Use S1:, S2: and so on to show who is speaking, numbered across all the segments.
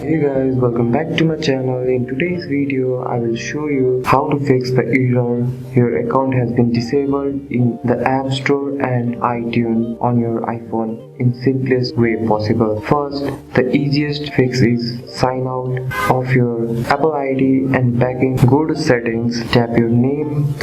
S1: Hey guys, welcome back to my channel. In today's video, I will show you how to fix the error your account has been disabled in the App Store and iTunes on your iPhone in simplest way possible. First, the easiest fix is sign out of your Apple ID and back in. Go to settings, tap your name,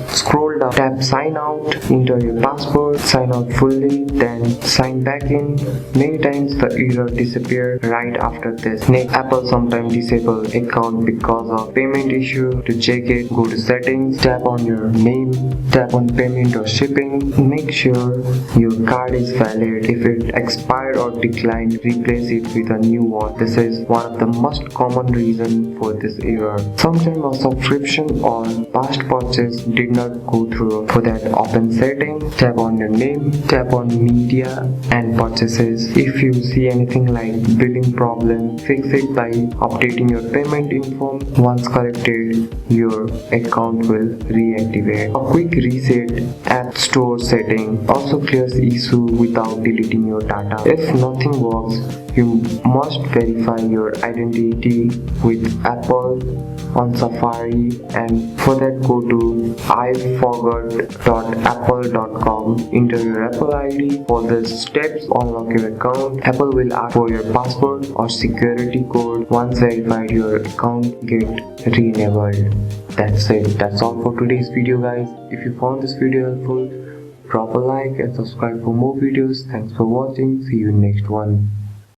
S1: scroll down, tap sign out, enter your password, sign out fully, then sign back in. Many times the error disappears right after this. Next, Apple sometimes disable account because of payment issue. To check it, go to settings, tap on your name, tap on payment or shipping. Make sure your card is valid. If it expired or declined, replace it with a new one. This is one of the most common reason for this error. Sometimes a subscription or past purchase did not go through. For that, open settings, tap on your name, tap on media and purchases. If you see anything like billing problem, fix it by updating your payment info. Once corrected, your account will reactivate. A quick reset App Store setting also clears issue without deleting your data. If nothing works, you must verify your identity with Apple on Safari, and for that go to iforgot.apple.com. Enter your Apple ID. For the steps, unlock your account. Apple will ask for your password or security code. Once verified, your account get re-enabled. That's it. That's all for today's video, guys. If you found this video helpful, drop a like and subscribe for more videos. Thanks for watching. See you in next one.